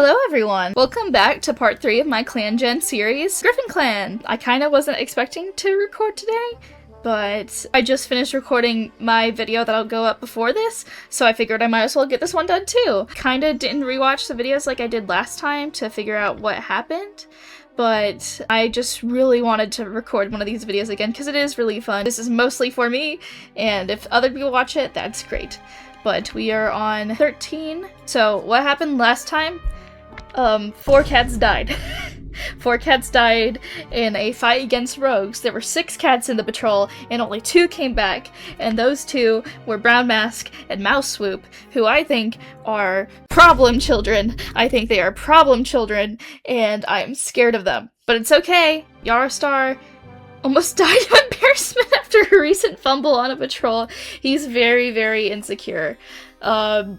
Hello everyone! Welcome back to part 3 of my Clan Gen series, GriffinClan! I kinda wasn't expecting to record today, but I just finished recording my video that'll go up before this, so I figured I might as well get this one done too. Kinda didn't rewatch the videos like I did last time to figure out what happened, but I just really wanted to record one of these videos again because it is really fun. This is mostly for me, and if other people watch it, that's great. But we are on 13. So what happened last time? 4 cats died. 4 cats died in a fight against rogues. There were 6 cats in the patrol, and only 2 came back, and those 2 were Brown Mask and Mouse Swoop, who I think are problem children. I think they are problem children, and I'm scared of them. But it's okay. Yarostar almost died of embarrassment after a recent fumble on a patrol. He's very, very insecure.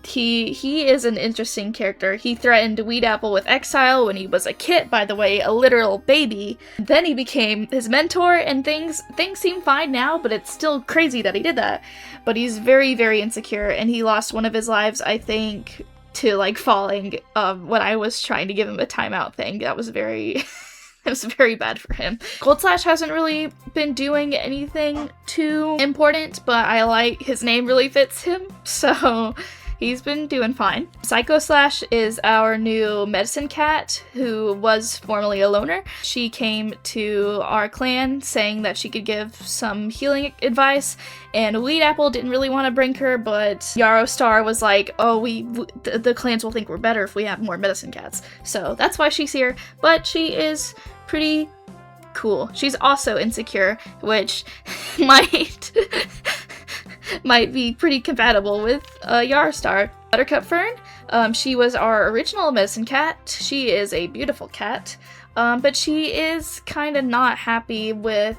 He is an interesting character. He threatened Weedapple with exile when he was a kit, by the way, a literal baby. Then he became his mentor, and things seem fine now, but it's still crazy that he did that. But he's very, very insecure, and he lost one of his lives, I think, to, like, falling, when I was trying to give him a timeout thing. That was very... It was very bad for him. Goldslash hasn't really been doing anything too important, but I like his name really fits him, so he's been doing fine. Psycho Slash is our new medicine cat who was formerly a loner. She came to our clan saying that she could give some healing advice, and Weedapple didn't really want to bring her, but Yarostar was like, oh, the clans will think we're better if we have more medicine cats. So that's why she's here, but she is pretty cool. She's also insecure, which might be pretty compatible with Yarostar. Buttercup Fern, she was our original medicine cat. She is a beautiful cat, but she is kind of not happy with...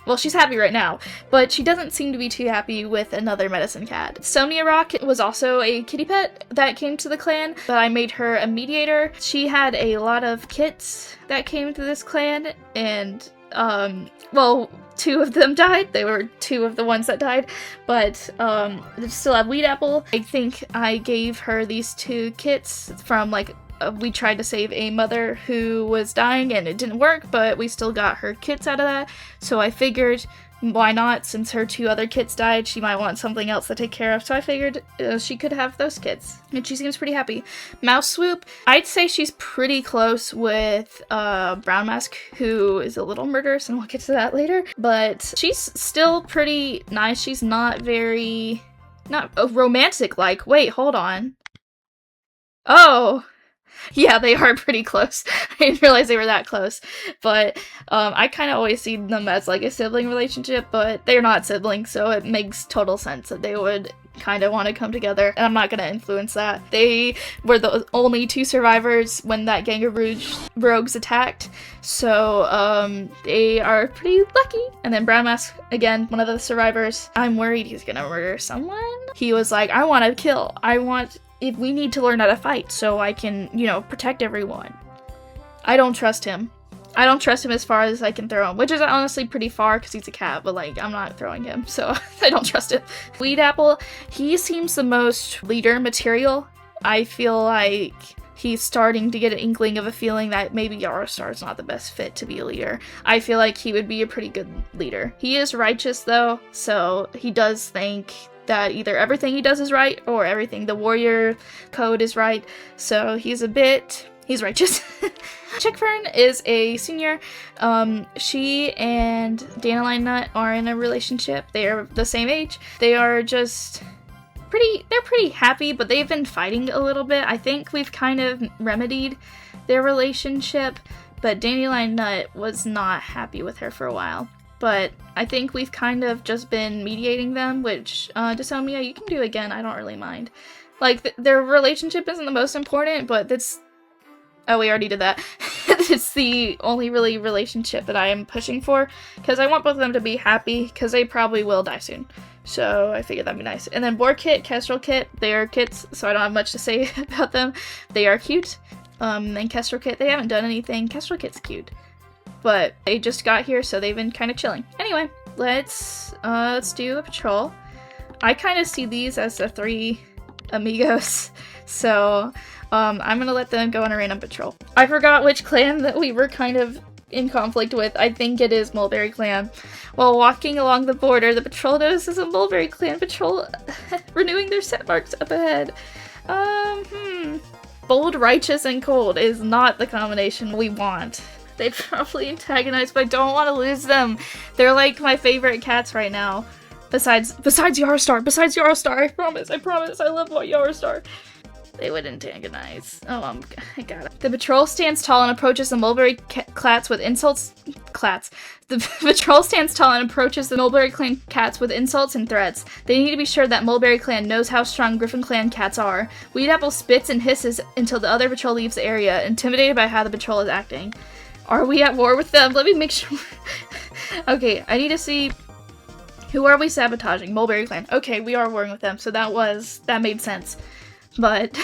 Well, she's happy right now, but she doesn't seem to be too happy with another medicine cat. Somnia Rock was also a kitty pet that came to the clan, but I made her a mediator. She had a lot of kits that came to this clan, and, well, 2 of them died. They were 2 of the ones that died, but they still have Weedapple. I think I gave her these 2 kits from, like, we tried to save a mother who was dying and it didn't work, but we still got her kits out of that. So I figured, why not? Since her 2 other kits died, she might want something else to take care of. So I figured she could have those kits. And she seems pretty happy. Mouse Swoop, I'd say she's pretty close with Brown Mask, who is a little murderous, and we'll get to that later. But she's still pretty nice. She's not very... not romantic-like. Wait, hold on. Oh... Yeah, they are pretty close. I didn't realize they were that close. But I kind of always see them as like a sibling relationship, but they're not siblings, so it makes total sense that they would kind of want to come together, and I'm not going to influence that. They were the only 2 survivors when that gang of rogues attacked, so they are pretty lucky. And then Brown Mask, again, one of the survivors. I'm worried he's going to murder someone. He was like, I want to kill. If we need to learn how to fight so I can, you know, protect everyone. I don't trust him. I don't trust him as far as I can throw him, which is honestly pretty far because he's a cat, but like, I'm not throwing him, so I don't trust him. Weedapple, he seems the most leader material. I feel like he's starting to get an inkling of a feeling that maybe Yarostar is not the best fit to be a leader. I feel like he would be a pretty good leader. He is righteous though, so he does think that either everything he does is right or everything the warrior code is right, so he's righteous. Chickfern is a senior. She and Dandelion Nut are in a relationship. They are the same age. They are just they're pretty happy, but they've been fighting a little bit. I think we've kind of remedied their relationship, but Dandelion Nut was not happy with her for a while. But I think we've kind of just been mediating them, which, Dysomnia, you can do again, I don't really mind. Like, their relationship isn't the most important, but that's... Oh, we already did that. It's the only really relationship that I am pushing for, because I want both of them to be happy, because they probably will die soon. So I figured that'd be nice. And then Boar Kit, Kestrel Kit, they are kits, so I don't have much to say about them. They are cute. And Kestrel Kit, they haven't done anything. Kestrel Kit's cute. But they just got here, so they've been kind of chilling. Anyway, let's do a patrol. I kind of see these as the 3 amigos. So, I'm gonna let them go on a random patrol. I forgot which clan that we were kind of in conflict with. I think it is Mulberry Clan. While walking along the border, the patrol notices a Mulberry Clan patrol renewing their set marks up ahead. Bold, righteous, and cold is not the combination we want. They probably antagonize, but I don't want to lose them. They're like my favorite cats right now. Besides Yarstar, I promise, I love Yarstar. They would antagonize. Oh, I got it. The patrol stands tall and approaches the Mulberry Clats with insults. The patrol stands tall and approaches the Mulberry Clan cats with insults and threats. They need to be sure that Mulberry Clan knows how strong GriffinClan cats are. Weedapple spits and hisses until the other patrol leaves the area, intimidated by how the patrol is acting. Are we at war with them? Let me make sure. Okay, I need to see. Who are we sabotaging? Mulberry Clan. Okay, we are warring with them, so that made sense. But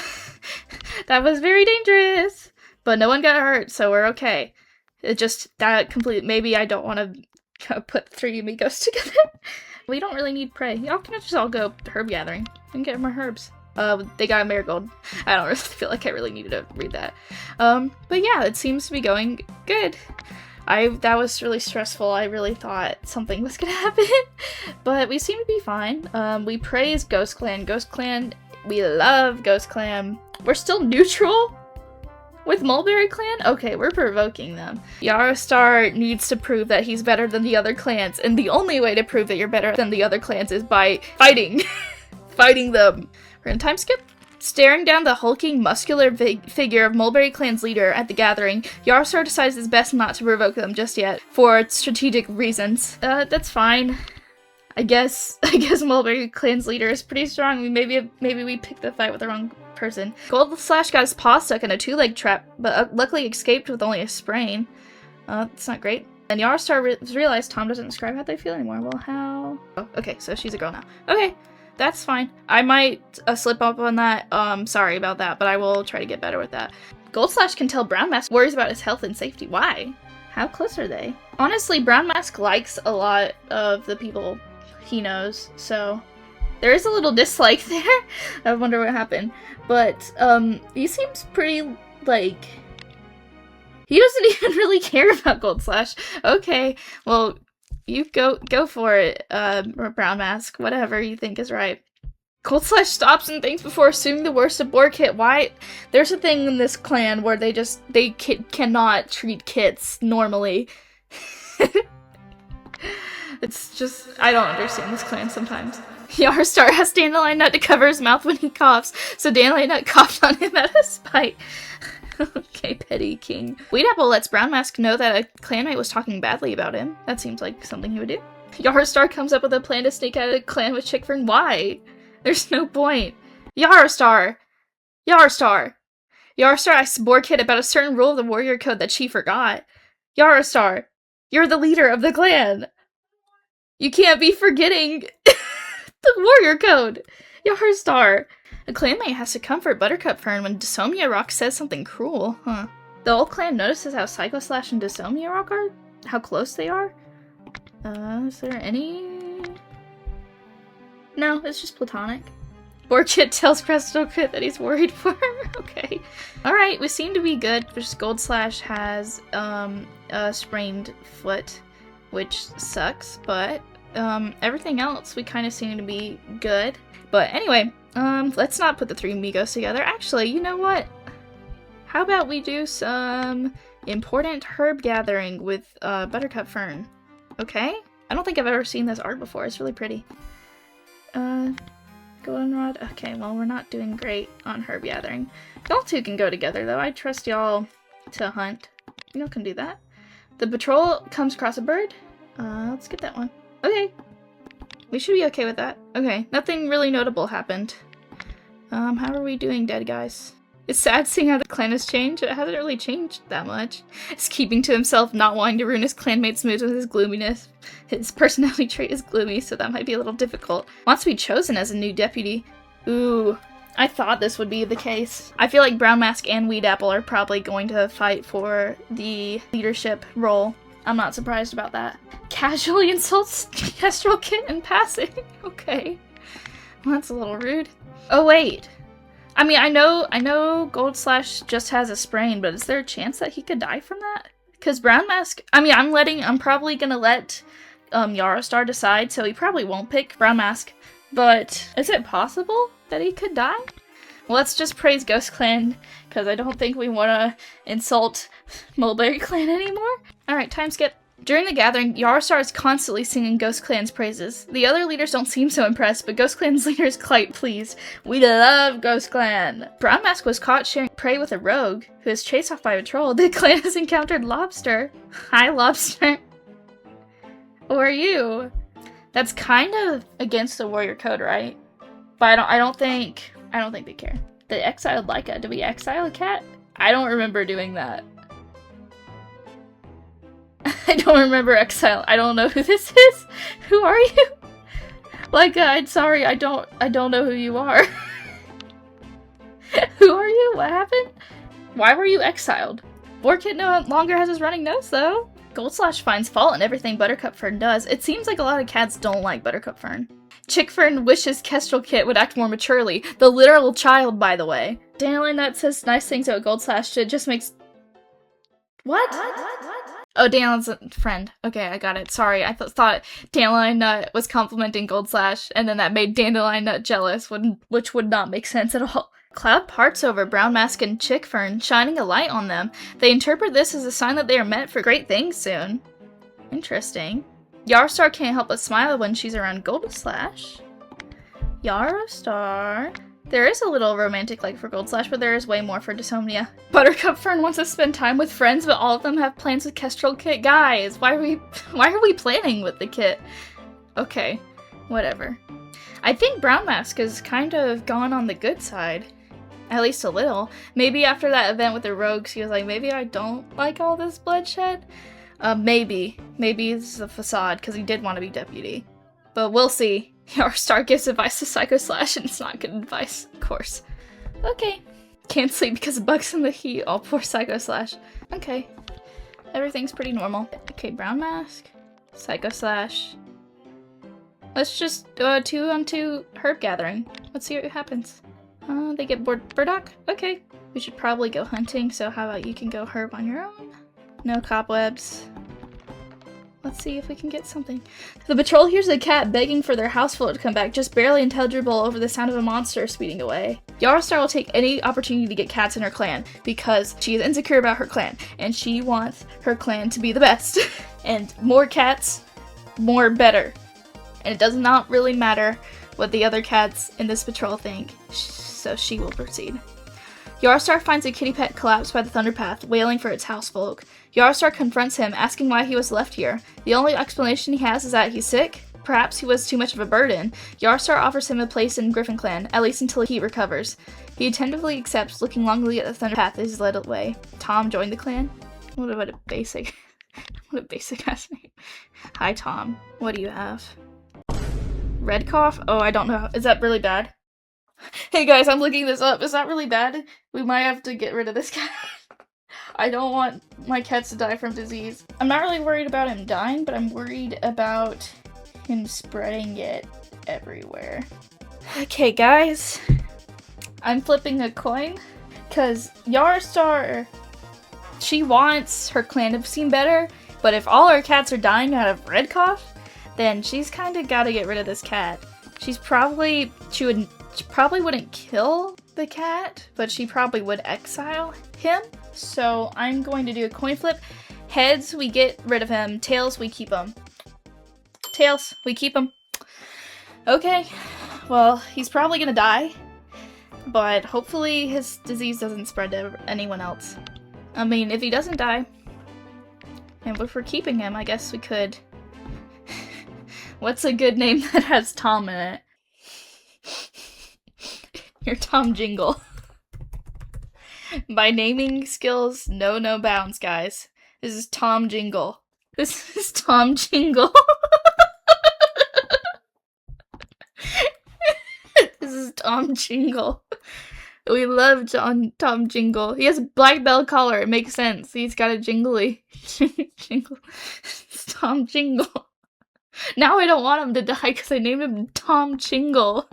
that was very dangerous. But no one got hurt, so we're okay. It just, maybe I don't want to put 3 amigos together. We don't really need prey. Y'all can just all go herb gathering and get more herbs. They got a marigold. I don't really feel like I really needed to read that. But yeah, it seems to be going good. That was really stressful. I really thought something was gonna happen. But we seem to be fine. We praise Ghost Clan. Ghost Clan, we love Ghost Clan. We're still neutral with Mulberry Clan? Okay, we're provoking them. Yarstar needs to prove that he's better than the other clans, and the only way to prove that you're better than the other clans is by fighting. Fighting them. We're gonna time skip. Staring down the hulking, muscular figure of Mulberry Clan's leader at the gathering, Yarstar decides it's best not to provoke them just yet, for strategic reasons. That's fine. I guess Mulberry Clan's leader is pretty strong. Maybe we picked the fight with the wrong person. Goldslash got his paw stuck in a 2-leg trap, but luckily escaped with only a sprain. That's not great. And Yarstar realized Tom doesn't describe how they feel anymore. Well, how? Oh, okay, so she's a girl now. Okay, that's fine. I might slip up on that. Sorry about that, but I will try to get better with that. Goldslash can tell Brown Mask worries about his health and safety. Why? How close are they? Honestly, Brown Mask likes a lot of the people he knows, so there is a little dislike there. I wonder what happened. But, he seems pretty, like, he doesn't even really care about Goldslash. Okay, well, you go for it, Brown Mask, whatever you think is right. Goldslash stops and thinks before assuming the worst of Boar Kit. Why? There's a thing in this clan where they cannot treat kits normally. It's just, I don't understand this clan sometimes. Yarstar has Dandelion Nut to cover his mouth when he coughs, so Dandelion Nut coughed on him out of spite. Okay, petty king. Weedapple lets Brown Mask know that a clanmate was talking badly about him. That seems like something he would do. Yarstar comes up with a plan to sneak out of the clan with Chickfern. Why? There's no point. Yarstar! Yarstar! Yarstar asks Boar Kit about a certain rule of the warrior code that she forgot. Yarstar! You're the leader of the clan! You can't be forgetting the warrior code! Yarstar! A clanmate has to comfort Buttercup Fern when Dysomnia Rock says something cruel. Huh. The old clan notices how Psycho Slash and Dysomnia Rock are? How close they are? Is there any... No, it's just platonic. Boar Kit tells Crystal Kit that he's worried for her. Okay. Alright, we seem to be good. Just Goldslash has, a sprained foot, which sucks, but, everything else we kind of seem to be good. But anyway, let's not put the 3 amigos together. Actually, you know what? How about we do some important herb gathering with, Buttercup Fern? Okay? I don't think I've ever seen this art before. It's really pretty. Goldenrod. Okay, well, we're not doing great on herb gathering. Y'all two can go together, though. I trust y'all to hunt. Y'all can do that. The patrol comes across a bird. Let's get that one. Okay. We should be okay with that. Okay, nothing really notable happened. How are we doing, dead guys? It's sad seeing how the clan has changed. It hasn't really changed that much. It's keeping to himself, not wanting to ruin his clanmate's moods with his gloominess. His personality trait is gloomy, so that might be a little difficult. Wants to be chosen as a new deputy. Ooh, I thought this would be the case. I feel like Brown Mask and Weedapple are probably going to fight for the leadership role. I'm not surprised about that. Casually insults Kestrel Kit in passing. Okay. Well, that's a little rude. Oh wait, I mean, I know Gold Slash just has a sprain, but is there a chance that he could die from that? Because Brown Mask, I mean, I'm probably gonna let Yarostar decide, so he probably won't pick Brown Mask. But is it possible that he could die? Well, let's just praise Ghost Clan, because I don't think we want to insult Mulberry Clan anymore. Alright, time skip. During the gathering, Yarostar is constantly singing Ghost Clan's praises. The other leaders don't seem so impressed, but Ghost Clan's leader is quite pleased. We love Ghost Clan! Brown Mask was caught sharing prey with a rogue, who is chased off by a troll. The clan has encountered Lobster. Hi, Lobster. Who are you? That's kind of against the warrior code, right? But I don't think they care. They exiled Leica. Did we exile a cat? I don't remember doing that. I don't remember exile. I don't know who this is. Who are you? Leica, I'm sorry. I don't know who you are. Who are you? What happened? Why were you exiled? Borkit no longer has his running nose, though. Gold Slash finds fault in everything Buttercup Fern does. It seems like a lot of cats don't like Buttercup Fern. Chick Fern wishes Kestrel Kit would act more maturely. The literal child, by the way. Dandelion Nut says nice things about Gold Slash. It just makes... What? Oh, Dandelion's a friend. Okay, I got it. Sorry, I thought Dandelion Nut was complimenting Gold Slash, and then that made Dandelion Nut jealous, which would not make sense at all. Cloud parts over Brown Mask and Chick Fern, shining a light on them. They interpret this as a sign that they are meant for great things soon. Interesting. Yarostar can't help but smile when she's around Gold Slash. Yarostar. There is a little romantic like for Gold Slash, but there is way more for Dysomnia. Buttercup Fern wants to spend time with friends, but all of them have plans with Kestrel Kit. Guys, why are we planning with the kit? Okay, whatever. I think Brown Mask has kind of gone on the good side. At least a little. Maybe after that event with the rogues, he was like, maybe I don't like all this bloodshed? Maybe. Maybe it's a facade, because he did want to be deputy. But we'll see. Yarostar gives advice to Psycho Slash, and it's not good advice, of course. Okay. Can't sleep because of bugs in the heat. Oh, poor Psycho Slash. Okay. Everything's pretty normal. Okay, Brown Mask. Psycho Slash. Let's just do a 2-on-2 herb gathering. Let's see what happens. They get burdock? Okay. We should probably go hunting, so how about you can go herb on your own? No cobwebs. Let's see if we can get something. The patrol hears a cat begging for their house float to come back, just barely intelligible over the sound of a monster speeding away. Yarostar will take any opportunity to get cats in her clan, because she is insecure about her clan, and she wants her clan to be the best. And more cats, more better. And it does not really matter what the other cats in this patrol think, so she will proceed. Yarostar finds a kitty pet collapsed by the thunder path, wailing for its housefolk. Yarostar confronts him, asking why he was left here. The only explanation he has is that he's sick. Perhaps he was too much of a burden. Yarostar offers him a place in GriffinClan, at least until he recovers. He attentively accepts, looking longingly at the thunder path as he's led away. Tom joined the clan? What a basic... what a basic ass name. Hi, Tom. What do you have? Red cough? Oh, I don't know. Is that really bad? Hey guys, I'm looking this up. Is that really bad? We might have to get rid of this cat. I don't want my cats to die from disease. I'm not really worried about him dying, but I'm worried about him spreading it everywhere. Okay guys, I'm flipping a coin, because Yarostar, she wants her clan to seem better, but if all her cats are dying out of red cough, then she's kind of got to get rid of this cat. She probably wouldn't kill the cat, but she probably would exile him. So I'm going to do a coin flip. Heads, we get rid of him. Tails, we keep him. Tails, we keep him. Okay, well, he's probably gonna die, but hopefully his disease doesn't spread to anyone else. I mean, if he doesn't die, and if we're keeping him, I guess we could... What's a good name that has Tom in it? You're Tom Jingle. My naming skills know no bounds, guys. This is Tom Jingle. This is Tom Jingle. This is Tom Jingle. We love Tom Jingle. He has a black bell collar. It makes sense. He's got a jingly. Jingle. It's Tom Jingle. Now I don't want him to die because I named him Tom Jingle.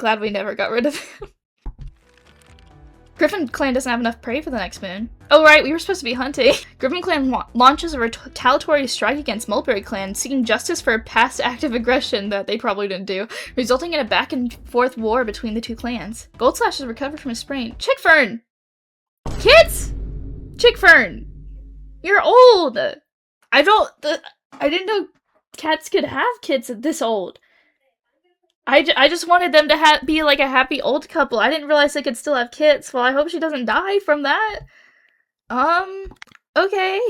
Glad we never got rid of him. GriffinClan doesn't have enough prey for the next moon. Oh right, we were supposed to be hunting. GriffinClan launches a retaliatory strike against Mulberry Clan, seeking justice for a past act of aggression that they probably didn't do, resulting in a back and forth war between the two clans. Goldslash has recovered from his sprain. Chickfern! Kids! Chickfern! You're old! I didn't know cats could have kids at this old. I just wanted them to be like a happy old couple. I didn't realize they could still have kids. Well, I hope she doesn't die from that. Okay.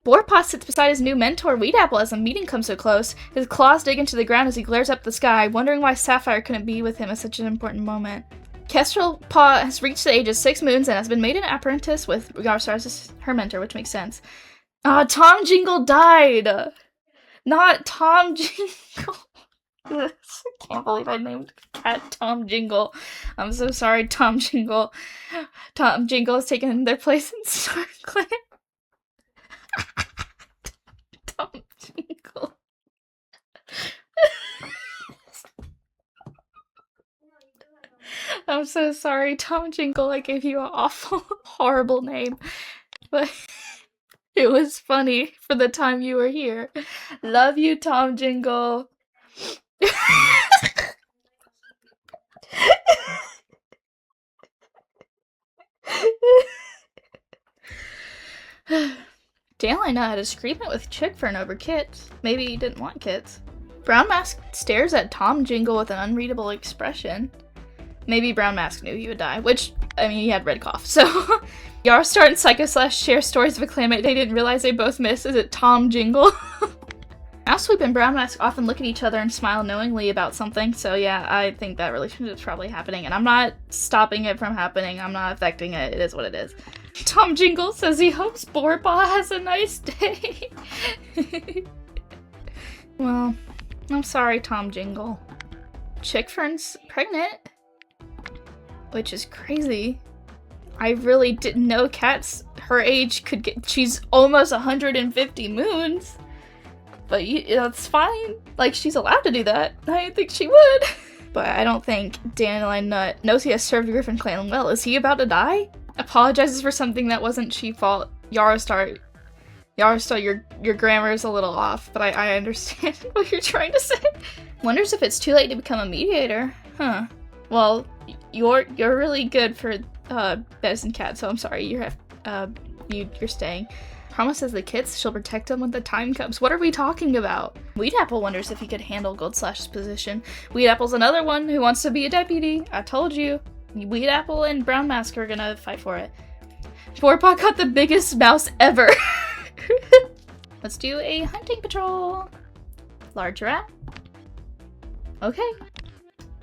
Boarpaw sits beside his new mentor, Weedapple, as the meeting comes so close. His claws dig into the ground as he glares up the sky, wondering why Sapphire couldn't be with him at such an important moment. Kestrel Paw has reached the age of 6 moons and has been made an apprentice with Yarstar as her mentor, which makes sense. Tom Jingle died! Not Tom Jingle. I can't believe I named cat Tom Jingle. I'm so sorry, Tom Jingle. Tom Jingle has taken their place in Star Clan. Tom Jingle. I'm so sorry, Tom Jingle. I gave you an awful, horrible name. But it was funny for the time you were here. Love you, Tom Jingle. Dandelion had a disagreement with Chickfern over kits. Maybe he didn't want kits. Brown Mask stares at Tom Jingle with an unreadable expression. Maybe Brown Mask knew he would die, which, I mean, he had red cough, so. Yarstar and Psycho Slash share stories of a clanmate they didn't realize they both missed. Is it Tom Jingle? Mouseswoop and Brown Mask often look at each other and smile knowingly about something, so yeah, I think that relationship's probably happening, and I'm not stopping it from happening, I'm not affecting it, it is what it is. Tom Jingle says he hopes Boarpaw has a nice day. Well, I'm sorry, Tom Jingle. Chickfern's pregnant, which is crazy. I really didn't know cats her age could get- she's almost 150 moons. But that's fine. Like, she's allowed to do that. I think she would. But I don't think Dandelion Nut knows he has served GriffinClan well. Is he about to die? Apologizes for something that wasn't she fault. Yarstar, your grammar is a little off, but I understand what you're trying to say. Wonders if it's too late to become a mediator. Huh. Well, you're really good for Medicine Cat, so I'm sorry you're staying. Promises the kids she'll protect them when the time comes. What are we talking about? Weedapple wonders if he could handle Goldslash's position. Weedapple's another one who wants to be a deputy. I told you. Weedapple and Brown Mask are gonna fight for it. Boarpaw caught the biggest mouse ever. Let's do a hunting patrol. Large rat. Okay.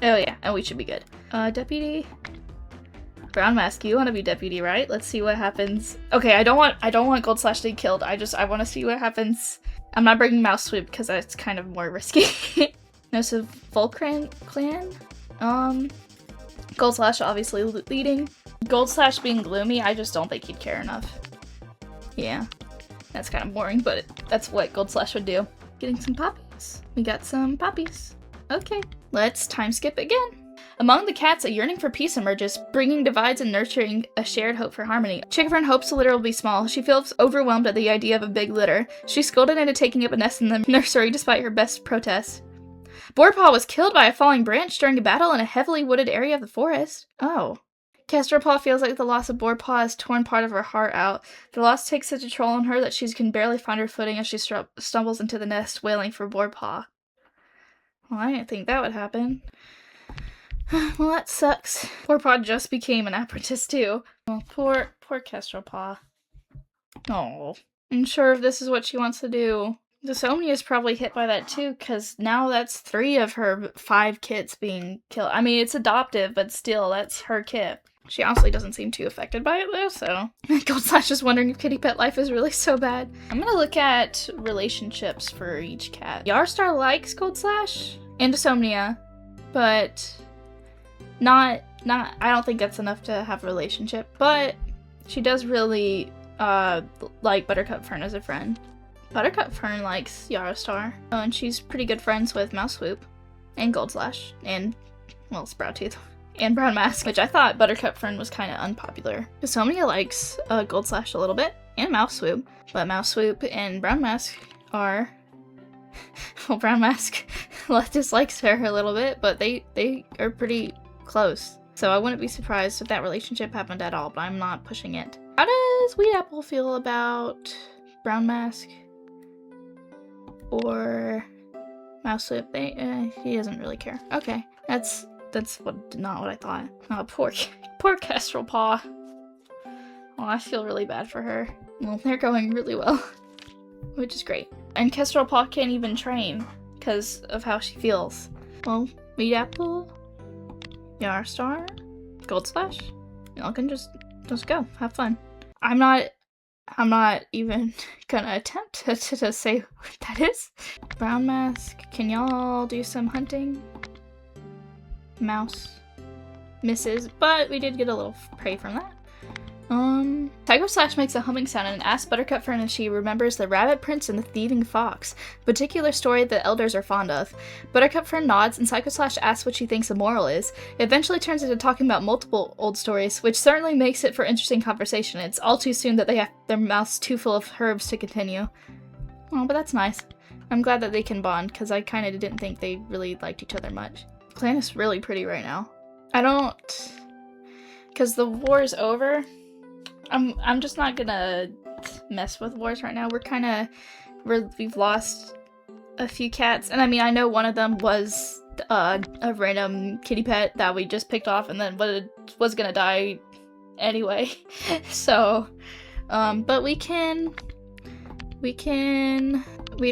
Oh yeah, and we should be good. Deputy. Brown Mask, you want to be deputy, right? Let's see what happens. Okay, I don't want Goldslash to be killed. I want to see what happens. I'm not bringing Mouseswoop because that's kind of more risky. No, so Volcran Clan. Goldslash obviously leading. Goldslash being gloomy, I just don't think he'd care enough. Yeah, that's kind of boring, but that's what Goldslash would do. Getting some poppies. We got some poppies. Okay, let's time skip again. Among the cats, a yearning for peace emerges, bringing divides and nurturing a shared hope for harmony. Chickfern hopes the litter will be small. She feels overwhelmed at the idea of a big litter. She's scolded into taking up a nest in the nursery despite her best protests. Boarpaw was killed by a falling branch during a battle in a heavily wooded area of the forest. Oh. Kestrelpaw feels like the loss of Boarpaw has torn part of her heart out. The loss takes such a toll on her that she can barely find her footing as she stumbles into the nest, wailing for Boarpaw. Well, I didn't think that would happen. Well, that sucks. Boarpaw just became an apprentice, too. Oh, poor Kestrelpaw. Oh, I'm sure if this is what she wants to do. Dysomnia is probably hit by that, too, because now that's 3 of her 5 kits being killed. I mean, it's adoptive, but still, that's her kit. She honestly doesn't seem too affected by it, though, so... Goldslash is wondering if kitty pet life is really so bad. I'm gonna look at relationships for each cat. Yarstar likes Goldslash and Dysomnia, but... Not, I don't think that's enough to have a relationship, but she does really, like Buttercup Fern as a friend. Buttercup Fern likes Yarstar, and she's pretty good friends with Mouseswoop, and Goldslash, and well, Sprout-Tooth, and Brown Mask, which I thought Buttercup Fern was kind of unpopular. Somebody likes Gold Slash a little bit, and Mouse Swoop, but Mouse Swoop and Brown Mask are, well, Brown Mask dislikes her a little bit, but they are pretty close. So I wouldn't be surprised if that relationship happened at all, but I'm not pushing it. How does Weed Apple feel about Brown Mask or Mouse Swoop? He doesn't really care. Okay, that's not what I thought. Oh, poor Kestrel Paw. Oh, I feel really bad for her. Well, they're going really well, which is great. And Kestrel Paw can't even train because of how she feels. Well, Weed Apple, Yarstar, Gold Slash, y'all can just go, have fun. I'm not even gonna attempt to say what that is. Brown Mask, can y'all do some hunting? Mouse misses, but we did get a little prey from that. Psycho Slash makes a humming sound and asks Buttercup Fern if she remembers the Rabbit Prince and the Thieving Fox, a particular story that elders are fond of. Buttercup Fern nods and Psycho Slash asks what she thinks the moral is. It eventually turns into talking about multiple old stories, which certainly makes it for interesting conversation. It's all too soon that they have their mouths too full of herbs to continue. Oh, but that's nice. I'm glad that they can bond, because I kind of didn't think they really liked each other much. Clan is really pretty right now. Because the war is over, I'm just not gonna mess with wars right now. We've lost a few cats, and I mean, I know one of them was a random kitty pet that we just picked off and then was gonna die anyway. So, but we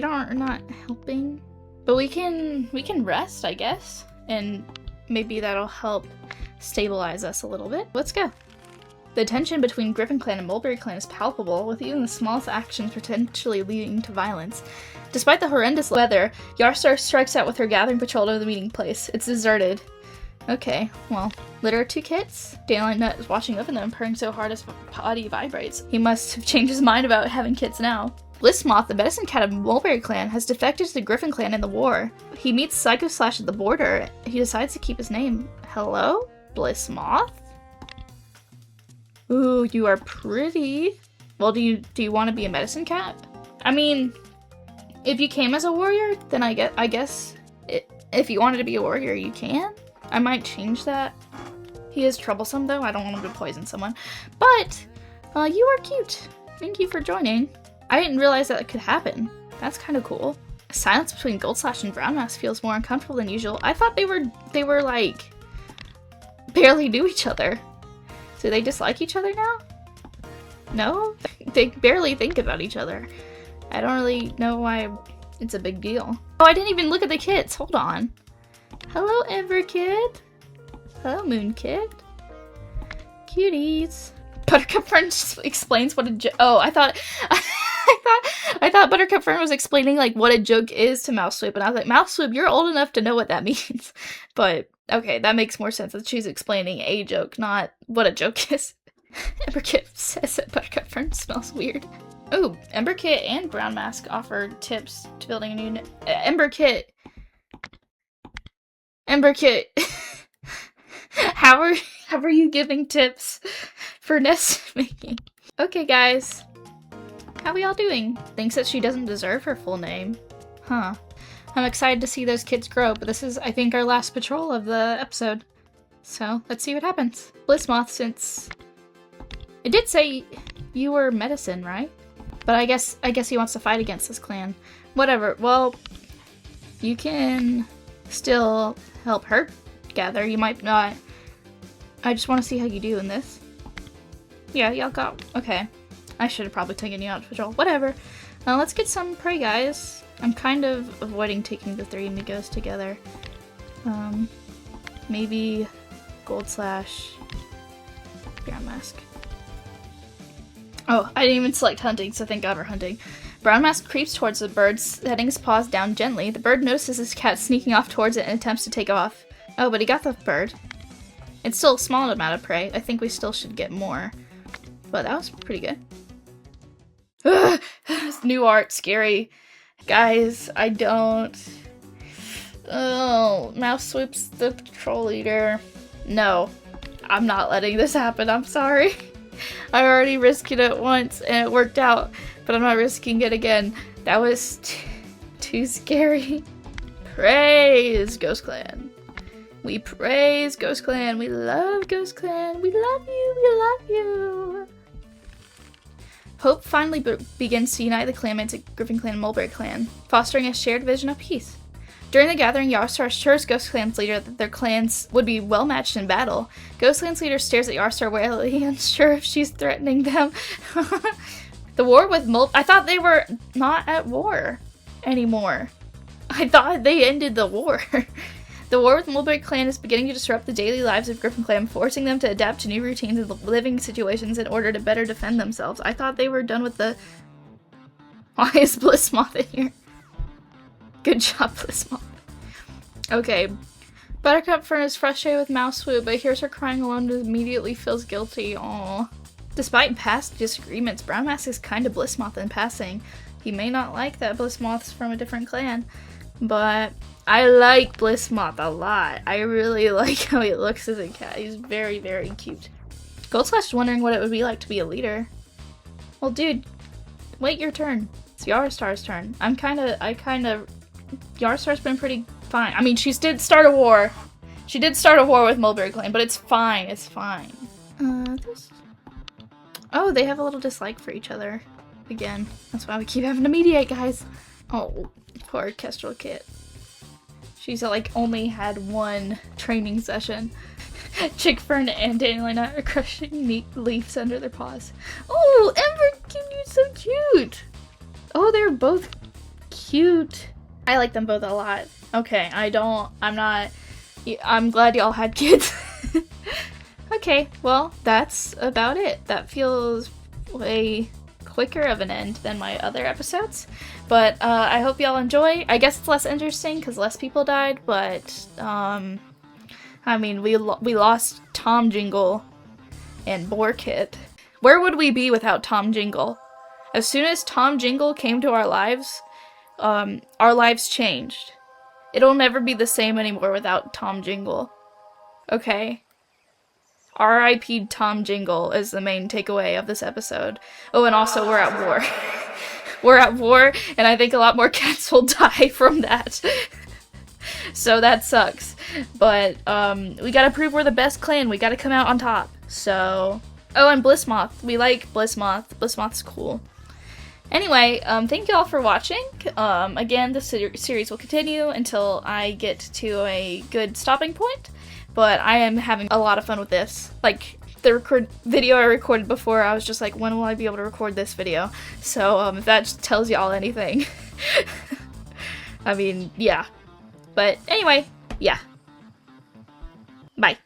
are not helping, but we can rest, I guess, and maybe that'll help stabilize us a little bit. Let's go. The tension between GriffinClan and Mulberry Clan is palpable, with even the smallest actions potentially leading to violence. Despite the horrendous weather, Yarstar strikes out with her gathering patrol to the meeting place. It's deserted. Okay, well, litter of 2 kits? Dandelion Nut is washing up in them, purring so hard his body vibrates. He must have changed his mind about having kits now. Blissmoth, the medicine cat of Mulberry Clan, has defected to the GriffinClan in the war. He meets Psycho Slash at the border. He decides to keep his name. Hello, Blissmoth? Ooh, you are pretty. Well, do you want to be a medicine cat? I mean, if you came as a warrior, then I guess if you wanted to be a warrior, you can. I might change that. He is troublesome, though. I don't want him to poison someone. But, you are cute. Thank you for joining. I didn't realize that it could happen. That's kind of cool. Silence between Gold Slash and Brown Mask feels more uncomfortable than usual. I thought they were like, barely knew each other. Do they dislike each other now? No? They barely think about each other. I don't really know why it's a big deal. Oh, I didn't even look at the kits. Hold on. Hello, Ember Kid. Hello, Moon Kid. Cuties. Buttercup Fern just explains what a joke. Oh, I thought Buttercup Fern was explaining like what a joke is to Mouse Swoop, and I was like, Mouse Swoop, you're old enough to know what that means. But okay, that makes more sense that she's explaining a joke, not what a joke is. Ember Kit says that Buttercup Fern smells weird. Ooh, Ember Kit and Brown Mask offer tips to building a new Ember Kit. How are you giving tips for nest making? Okay, guys. How we all doing? Thinks that she doesn't deserve her full name. Huh. I'm excited to see those kids grow, but this is, I think, our last patrol of the episode. So, let's see what happens. Blissmoth, since it did say you were medicine, right? But I guess he wants to fight against this clan. Whatever. Well, you can still help her gather. You might not. I just want to see how you do in this. Yeah, y'all got... Okay. I should have probably taken you out to patrol. Whatever. Let's get some prey, guys. I'm kind of avoiding taking the 3 amigos together. Maybe Gold Slash, Brown Mask. Oh, I didn't even select hunting, so thank God we're hunting. Brown Mask creeps towards the bird, setting his paws down gently. The bird notices his cat sneaking off towards it and attempts to take off. Oh, but he got the bird. It's still a small amount of prey. I think we still should get more. But that was pretty good. Ugh, this new art, scary. Guys, I don't Oh, Mouse Swoop's the patrol leader. No, I'm not letting this happen. I'm sorry. I already risked it once and it worked out, but I'm not risking it again. That was too scary. Praise Ghost Clan. We praise Ghost Clan. We love Ghost Clan. We love you. We love you. Hope finally begins to unite the clanmates of GriffinClan and Mulberry Clan, fostering a shared vision of peace. During the gathering, Yarstar assures Ghost Clan's leader that their clans would be well matched in battle. Ghost Clan's leader stares at Yarstar warily, unsure if she's threatening them. The war with I thought they were not at war anymore. I thought they ended the war. The war with Mulberry Clan is beginning to disrupt the daily lives of GriffinClan, forcing them to adapt to new routines and living situations in order to better defend themselves. I thought they were done with the... Why is Blissmoth in here? Good job, Blissmoth. Okay. Buttercup Fern is frustrated with Mouse Swoop, but hears her crying alone and immediately feels guilty. Aww. Despite past disagreements, Brown Mask is kind to Blissmoth in passing. He may not like that Blissmoth's from a different clan, but I like Blissmoth a lot. I really like how he looks as a cat. He's very, very cute. Goldslash is wondering what it would be like to be a leader. Well, dude, wait your turn. It's Yarstar's turn. Yarstar's been pretty fine. I mean, she did start a war. She did start a war with Mulberry Clan, but it's fine. It's fine. Oh, they have a little dislike for each other. Again, that's why we keep having to mediate, guys. Oh, poor Kestrel Kit. She's like only had one training session. Chick Fern and Dandelion are crushing neat leaves under their paws. Oh, Ember, you're so cute. Oh, they're both cute. I like them both a lot. Okay, I'm glad y'all had kids. Okay, well, that's about it. That feels way quicker of an end than my other episodes. But I hope y'all enjoy. I guess it's less interesting because less people died, but I mean, we lost Tom Jingle and Boar Kit. Where would we be without Tom Jingle? As soon as Tom Jingle came to our lives changed. It'll never be the same anymore without Tom Jingle. Okay? R.I.P. Tom Jingle is the main takeaway of this episode. Oh, and also we're at war. We're at war, and I think a lot more cats will die from that. So that sucks. But we gotta prove we're the best clan. We gotta come out on top. So... Oh, and Blissmoth. We like Blissmoth. Blissmoth's cool. Anyway, thank you all for watching. Again, the series will continue until I get to a good stopping point. But I am having a lot of fun with this. Like, the video I recorded before, I was just like, when will I be able to record this video? So, if that just tells y'all anything. I mean, yeah. But anyway, yeah. Bye.